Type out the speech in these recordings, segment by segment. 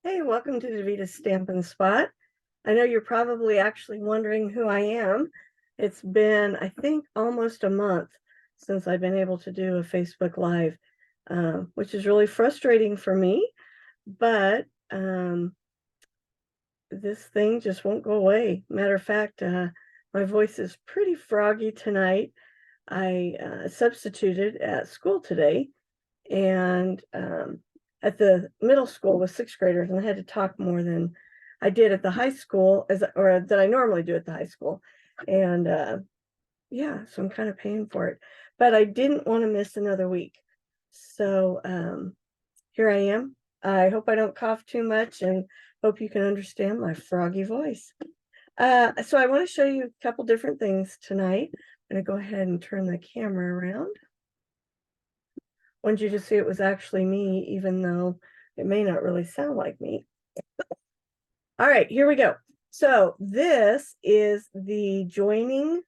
Hey, welcome to Davita's Stampin' Spot. I know you're probably actually wondering who I am. It's been, I think, almost a month since I've been able to do a Facebook Live, which is really frustrating for me, but this thing just won't go away. Matter of fact, my voice is pretty froggy tonight. I substituted at school today, and at the middle school with sixth graders, and I had to talk more than I did at the high school, or that I normally do at the high school. And yeah, so I'm kind of paying for it, but I didn't want to miss another week. So here I am. I hope I don't cough too much, and hope you can understand my froggy voice. So I want to show you a couple different things tonight. I'm going to go ahead and turn the camera around. Wanted you to see it was actually me, even though it may not really sound like me. All right, here we go. So this is the joining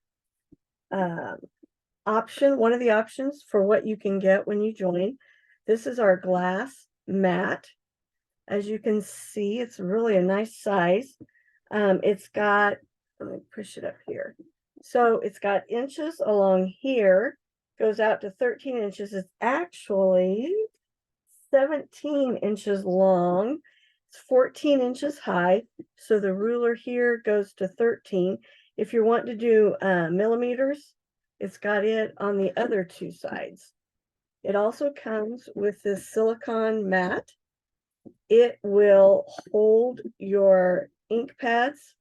option, one of the options for what you can get when you join. This is our glass mat. As you can see, it's really a nice size. It's got, let me push it up here. So it's got inches along here, goes out to 13 inches. It's actually 17 inches long. It's 14 inches high. So the ruler here goes to 13. If you want to do millimeters, it's got it on the other two sides. It also comes with this silicone mat. It will hold your ink pads.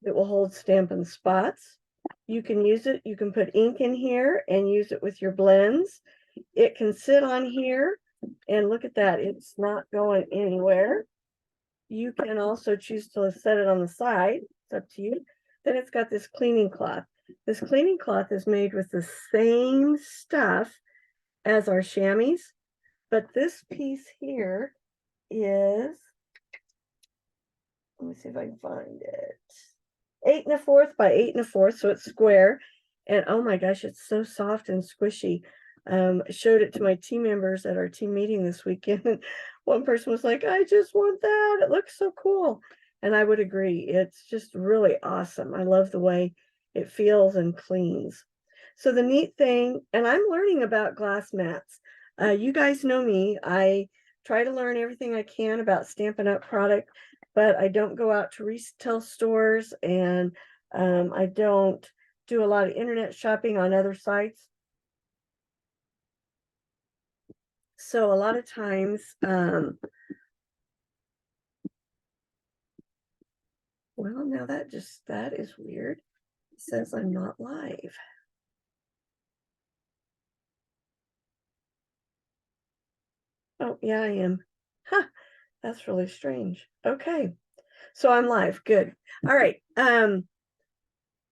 It will hold Stampin' Spots. You can use it. You can put ink in here and use it with your blends. It can sit on here, and look at that. It's not going anywhere. You can also choose to set it on the side. It's up to you. Then it's got this cleaning cloth. This cleaning cloth is made with the same stuff as our chamois, but this piece here is, let me see if I can find it, 8 1/4 by 8 1/4, so it's square. And oh my gosh, it's so soft and squishy. I showed it to my team members at our team meeting this weekend, and one person was like, I just want that. It looks so cool. And I would agree. It's just really awesome. I love the way it feels and cleans. So the neat thing, and I'm learning about glass mats. You guys know me. I try to learn everything I can about Stampin' Up! Product, but I don't go out to retail stores, and I don't do a lot of internet shopping on other sites. So a lot of times, well, now that is weird. It says I'm not live. Oh, yeah, I am. Huh, that's really strange. Okay, so I'm live. Good. All right.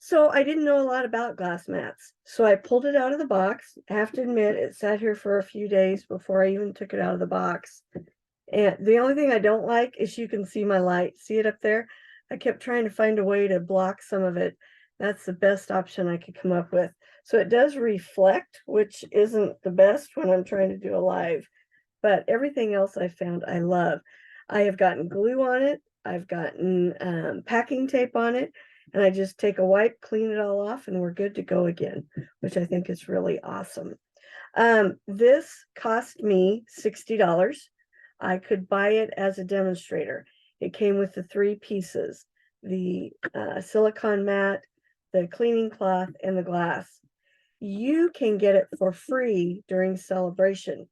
So I didn't know a lot about glass mats. So I pulled it out of the box. I have to admit, it sat here for a few days before I even took it out of the box. And the only thing I don't like is you can see my light. See it up there? I kept trying to find a way to block some of it. That's the best option I could come up with. So it does reflect, which isn't the best when I'm trying to do a live, but everything else I found I love. I have gotten glue on it. I've gotten packing tape on it, and I just take a wipe, clean it all off, and we're good to go again, which I think is really awesome. This cost me $60. I could buy it as a demonstrator. It came with the 3 pieces, the silicone mat, the cleaning cloth, and the glass. You can get it for free during celebration,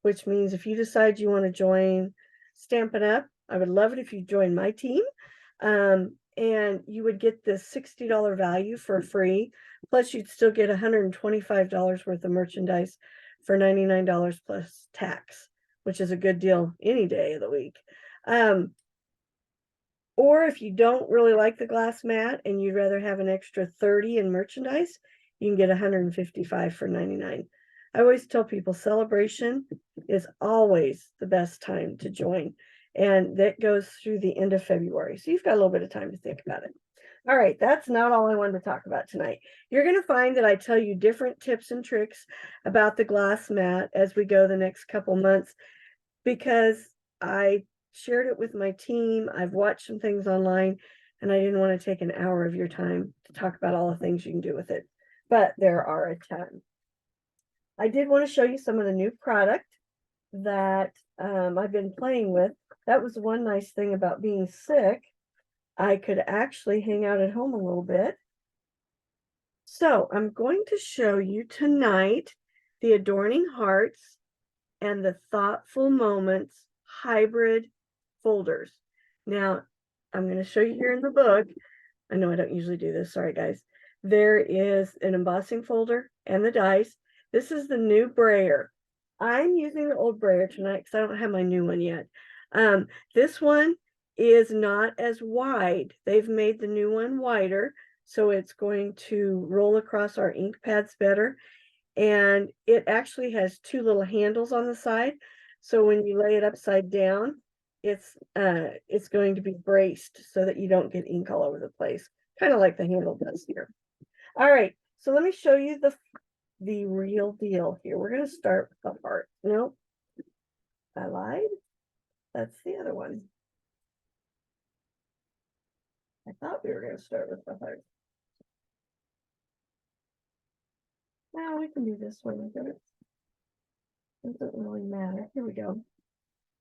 which means if you decide you want to join Stampin' Up, I would love it if you join my team. And you would get this $60 value for free. Plus, you'd still get $125 worth of merchandise for $99 plus tax, which is a good deal any day of the week. Or if you don't really like the glass mat and you'd rather have an extra 30 in merchandise, you can get 155 for 99. I always tell people celebration is always the best time to join, and that goes through the end of February. So you've got a little bit of time to think about it. All right, that's not all I wanted to talk about tonight. You're going to find that I tell you different tips and tricks about the glass mat as we go the next couple months, because I shared it with my team. I've watched some things online, and I didn't want to take an hour of your time to talk about all the things you can do with it, but there are a ton. I did want to show you some of the new product that I've been playing with. That was one nice thing about being sick. I could actually hang out at home a little bit. So I'm going to show you tonight the Adorning Hearts and the Thoughtful Moments hybrid folders. Now, I'm going to show you here in the book. I know I don't usually do this. Sorry, guys. There is an embossing folder and the dice. This is the new brayer. I'm using the old brayer tonight because I don't have my new one yet. This one is not as wide. They've made the new one wider, so it's going to roll across our ink pads better. And it actually has two little handles on the side. So when you lay it upside down, it's going to be braced so that you don't get ink all over the place, kind of like the handle does here. All right, so let me show you the real deal here. We're going to start with the heart. Nope, I lied. That's the other one. I thought we were going to start with the heart. Now we can do this one. It doesn't really matter. Here we go.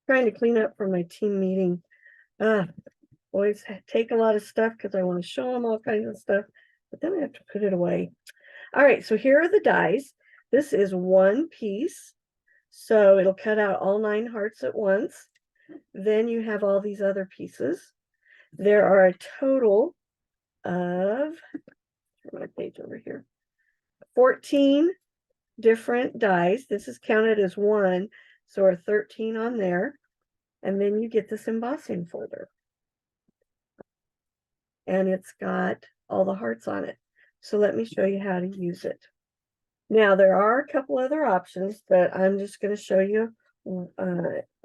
Trying to clean up for my team meeting. Always take a lot of stuff because I want to show them all kinds of stuff, but then I have to put it away. All right, so here are the dies. This is one piece, so it'll cut out all 9 hearts at once. Then you have all these other pieces. There are a total of, my page over here, 14 different dies. This is counted as one, so are 13 on there. And then you get this embossing folder. And it's got all the hearts on it. So let me show you how to use it. Now, there are a couple other options, but I'm just going to show you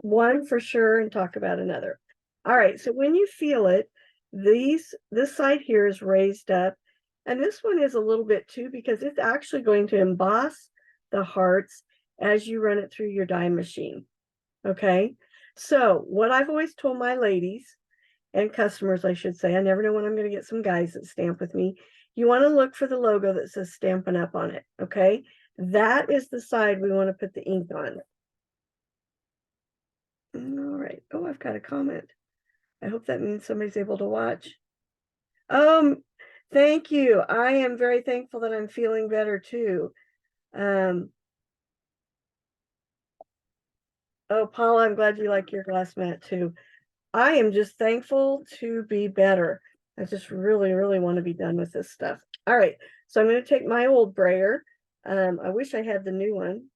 one for sure and talk about another. All right, so when you feel it, this side here is raised up, and this one is a little bit too, because it's actually going to emboss the hearts as you run it through your die machine. Okay, so what I've always told my ladies and customers, I should say, I never know when I'm going to get some guys that stamp with me. You want to look for the logo that says Stampin' Up on it, okay? That is the side we want to put the ink on. All right. Oh, I've got a comment. I hope that means somebody's able to watch. Thank you. I am very thankful that I'm feeling better too. Oh, Paula, I'm glad you like your glass mat too. I am just thankful to be better. I just really, really want to be done with this stuff. All right, so I'm going to take my old brayer. I wish I had the new one.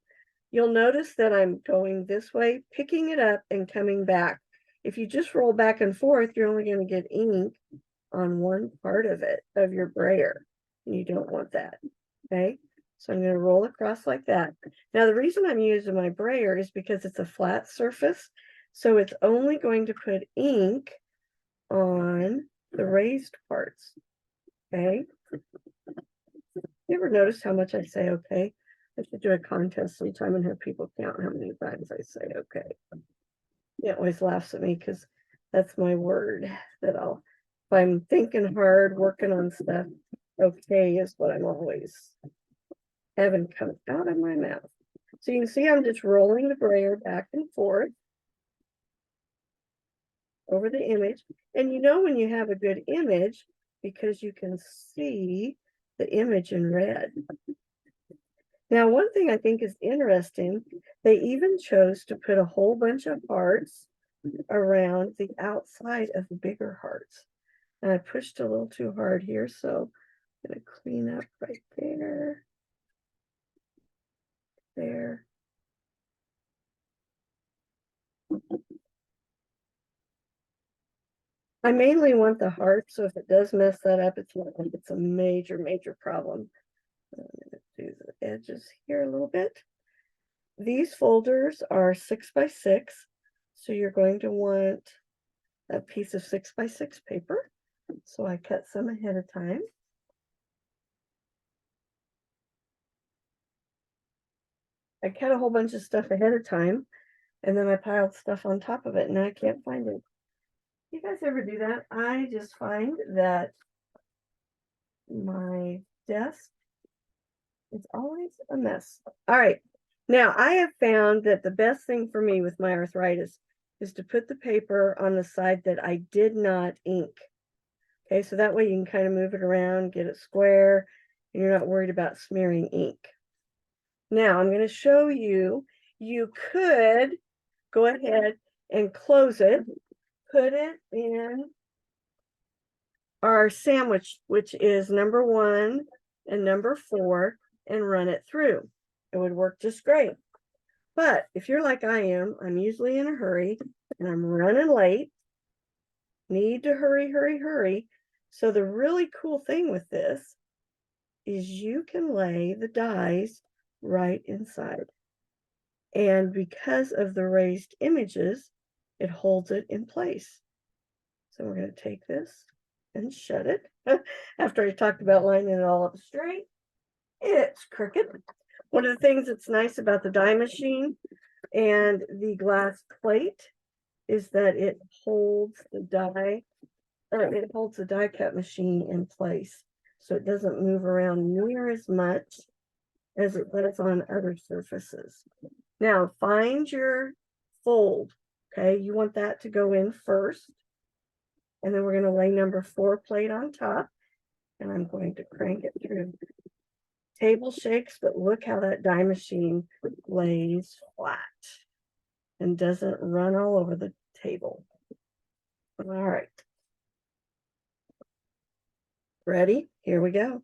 You'll notice that I'm going this way, picking it up and coming back. If you just roll back and forth, you're only going to get ink on one part of it, of your brayer. And you don't want that, okay? So I'm going to roll across like that. Now, the reason I'm using my brayer is because it's a flat surface. So it's only going to put ink on the raised parts, okay? You ever notice how much I say okay? I should do a contest sometime and have people count how many times I say okay. It always laughs at me because that's my word that if I'm thinking hard, working on stuff, okay is what I'm always having come out of my mouth. So you can see I'm just rolling the brayer back and forth over the image. And you know when you have a good image because you can see the image in red. Now, one thing I think is interesting, they even chose to put a whole bunch of hearts around the outside of the bigger hearts. And I pushed a little too hard here, so I'm going to clean up right there. There. I mainly want the heart, so if it does mess that up, it's not like it's a major, major problem. I'm going to do the edges here a little bit. These folders are 6 by 6, so you're going to want a piece of 6 by 6 paper. So I cut some ahead of time. I cut a whole bunch of stuff ahead of time And then I piled stuff on top of it and I can't find it. You guys ever do that? I just find that my desk is always a mess. All right. Now I have found that the best thing for me with my arthritis is to put the paper on the side that I did not ink. Okay, so that way you can kind of move it around, get it square, and you're not worried about smearing ink. Now I'm going to show you, you could go ahead and close it, put it in our sandwich, which is number 1 and number 4, and run it through. It would work just great. But if you're like I am, I'm usually in a hurry and I'm running late, need to hurry, hurry, hurry. So the really cool thing with this is you can lay the dies right inside. And because of the raised images, it holds it in place. So we're going to take this and shut it. After I talked about lining it all up straight, it's crooked. One of the things that's nice about the die machine and the glass plate is that it holds the die, or it holds the die cut machine in place. So it doesn't move around near as much as it does on other surfaces. Now find your fold. Okay, you want that to go in first. And then we're going to lay number 4 plate on top. And I'm going to crank it through. Table shakes, but look how that die machine lays flat and doesn't run all over the table. All right. Ready? Here we go.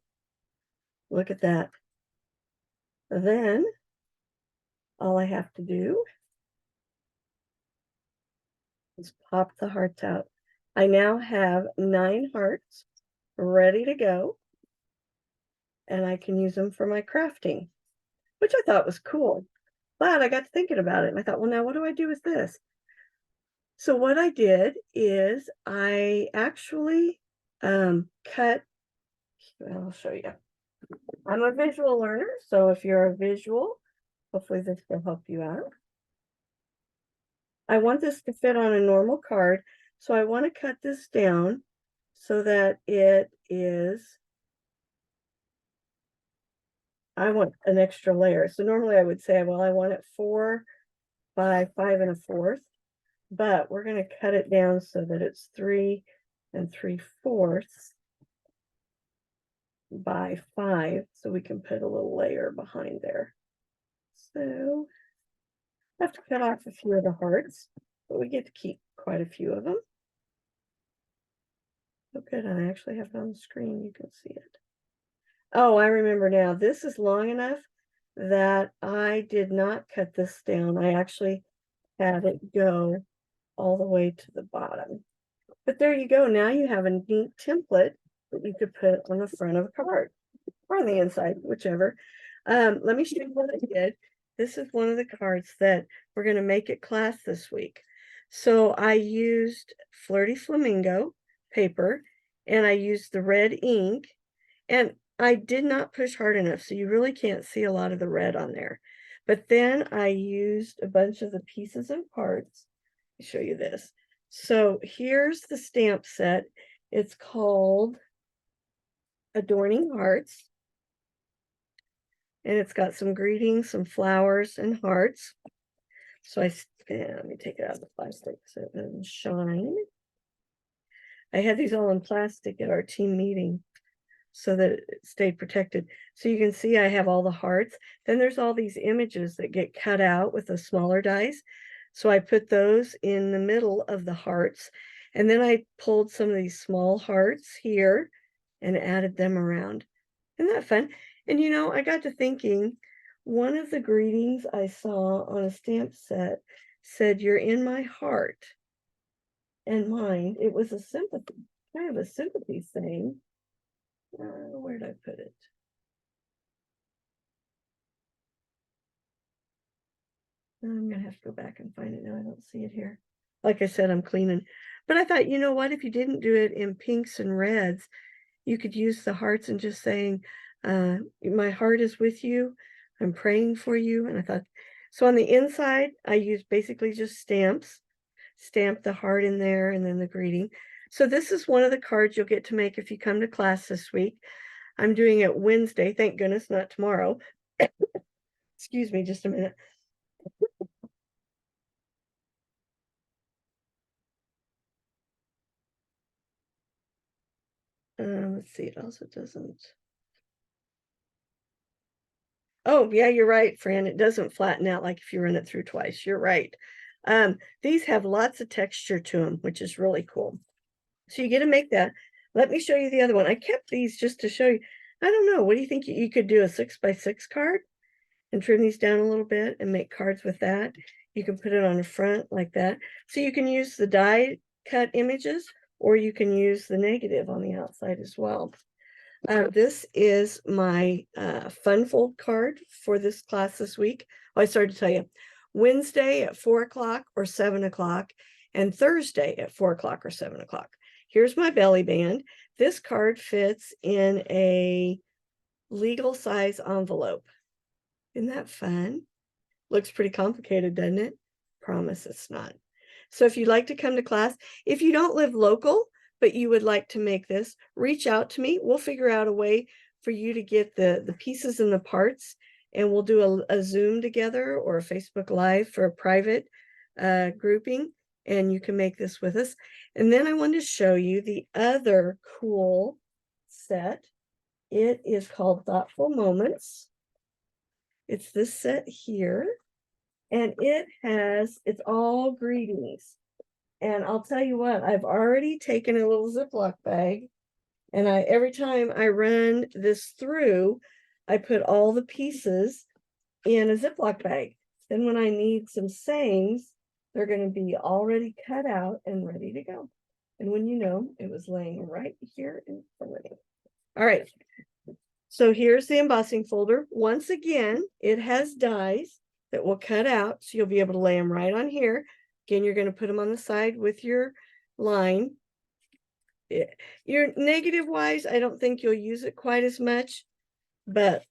Look at that. Then all I have to do is pop the hearts out. I now have 9 hearts ready to go, and I can use them for my crafting, which I thought was cool. But I got to thinking about it, and I thought, well, now what do I do with this? So what I did is I actually cut, I'll show you. I'm a visual learner, so if you're a visual, hopefully this will help you out. I want this to fit on a normal card, so I want to cut this down so that it is, I want an extra layer. So normally I would say, well, I want it 4 by 5 1/4, but we're going to cut it down so that it's 3 3/4 by 5, so we can put a little layer behind there. So I have to cut off a few of the hearts, but we get to keep quite a few of them. Oh, good, and I actually have it on the screen. You can see it. Oh, I remember now. This is long enough that I did not cut this down. I actually had it go all the way to the bottom. But there you go. Now you have a neat template that you could put on the front of a card or on the inside, whichever. Let me show you what I did. This is one of the cards that we're going to make at class this week. So I used Flirty Flamingo paper and I used the red ink, and I did not push hard enough, so you really can't see a lot of the red on there. But then I used a bunch of the pieces of parts. Let me show you this. So here's the stamp set. It's called Adorning Hearts. And it's got some greetings, some flowers, and hearts. So let me take it out of the plastic so it doesn't shine. I had these all in plastic at our team meeting so that it stayed protected. So you can see I have all the hearts. Then there's all these images that get cut out with the smaller dies. So I put those in the middle of the hearts. And then I pulled some of these small hearts here and added them around. Isn't that fun? And you know, I got to thinking, one of the greetings I saw on a stamp set said, "You're in my heart and mind." It was a sympathy, kind of a sympathy thing. Where did I put it? I'm gonna have to go back and find it now. I don't see it here. Like I said, I'm cleaning. But I thought, you know what, if you didn't do it in pinks and reds, you could use the hearts and just saying, my heart is with you. I'm praying for you. And I thought So on the inside, I use basically just stamps, stamp the heart in there and then the greeting. So this is one of the cards you'll get to make if you come to class this week. I'm doing it Wednesday, thank goodness, not tomorrow. Excuse me, just a minute. Let's see, it also doesn't. Oh, yeah, you're right, Fran. It doesn't flatten out like if you run it through twice. You're right. These have lots of texture to them, which is really cool. So you get to make that. Let me show you the other one. I kept these just to show you. I don't know. What do you think? You could do a 6x6 card and trim these down a little bit and make cards with that. You can put it on the front like that. So you can use the die cut images, or you can use the negative on the outside as well. This is my fun fold card for this class this week. Oh, I started to tell you. Wednesday at 4 o'clock or 7 o'clock, and Thursday at 4 o'clock or 7 o'clock. Here's my belly band. This card fits in a legal size envelope. Isn't that fun? Looks pretty complicated, doesn't it? Promise it's not. So if you'd like to come to class, if you don't live local, but you would like to make this, reach out to me. We'll figure out a way for you to get the pieces and the parts, and we'll do a Zoom together or a Facebook Live for a private grouping, and you can make this with us. And then I wanted to show you the other cool set. It is called Thoughtful Moments. It's this set here, and it's all greetings. And I'll tell you what, I've already taken a little Ziploc bag, and every time I run this through, I put all the pieces in a Ziploc bag. Then when I need some sayings, they're going to be already cut out and ready to go. And when you know, it was laying right here in front of me. All right. So here's the embossing folder. Once again, it has dies that will cut out, so you'll be able to lay them right on here. Again, you're going to put them on the side with your line. Your negative wise, I don't think you'll use it quite as much, but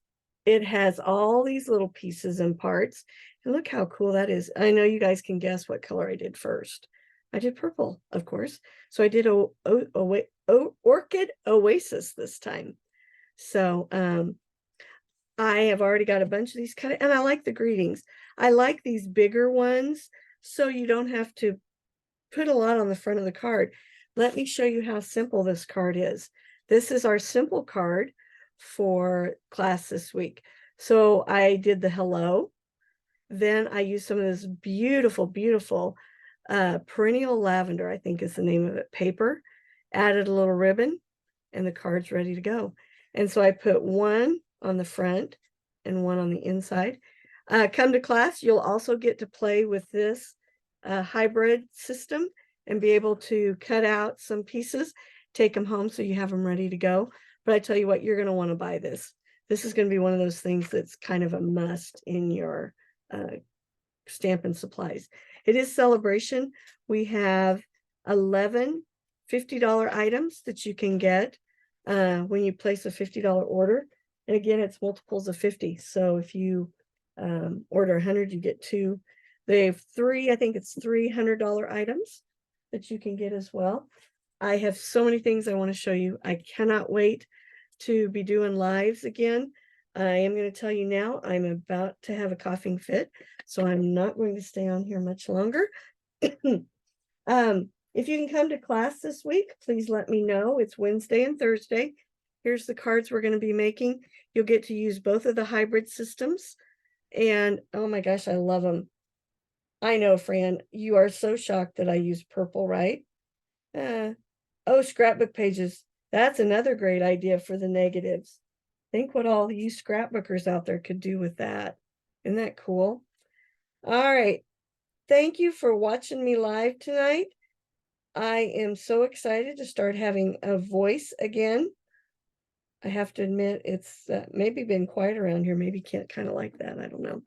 it has all these little pieces and parts. And look how cool that is. I know you guys can guess what color I did first. I did purple, of course. So I did Orchid Oasis this time. So I have already got a bunch of these cut, and I like the greetings. I like these bigger ones, so you don't have to put a lot on the front of the card. Let me show you how simple this card is. This is our simple card for class this week. So I did the hello. Then I used some of this beautiful, beautiful perennial lavender, I think is the name of it, paper. Added a little ribbon, and the card's ready to go. And so I put one on the front and one on the inside. Come to class, you'll also get to play with this hybrid system and be able to cut out some pieces, take them home so you have them ready to go. But I tell you what, you're going to want to buy this. This is going to be one of those things that's kind of a must in your Stampin' Supplies. It is celebration. We have 11 $50 items that you can get when you place a $50 order. And again, it's multiples of 50. So if you order 100, you get 2. They have 3, I think it's $300 items that you can get as well. I have so many things I want to show you. I cannot wait to be doing lives again. I am going to tell you now, I'm about to have a coughing fit, so I'm not going to stay on here much longer. If you can come to class this week, please let me know. It's Wednesday and Thursday. Here's the cards we're going to be making. You'll get to use both of the hybrid systems. And oh my gosh, I love them. I know, Fran, you are so shocked that I use purple, right? Oh, scrapbook pages. That's another great idea for the negatives. Think what all you scrapbookers out there could do with that. Isn't that cool? All right. Thank you for watching me live tonight. I am so excited to start having a voice again. I have to admit, it's maybe been quiet around here. Maybe can't kind of like that. I don't know.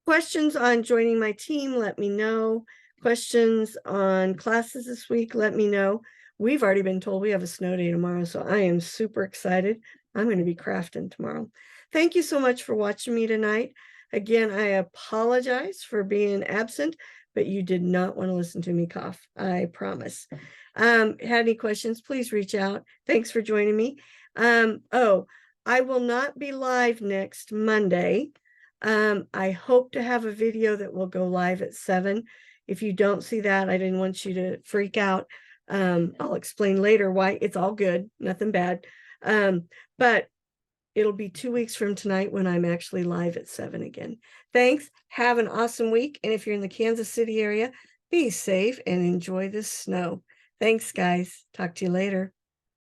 Questions on joining my team, let me know. Questions on classes this week, let me know. We've already been told we have a snow day tomorrow, so I am super excited. I'm going to be crafting tomorrow. Thank you so much for watching me tonight. Again, I apologize for being absent, but you did not want to listen to me cough. I promise. Had any questions, please reach out. Thanks for joining me. I will not be live next Monday. I hope to have a video that will go live at 7. If you don't see that, I didn't want you to freak out. I'll explain later why. It's all good, nothing bad. But it'll be 2 weeks from tonight when I'm actually live at 7 again. Thanks. Have an awesome week. And if you're in the Kansas City area, be safe and enjoy the snow. Thanks, guys. Talk to you later.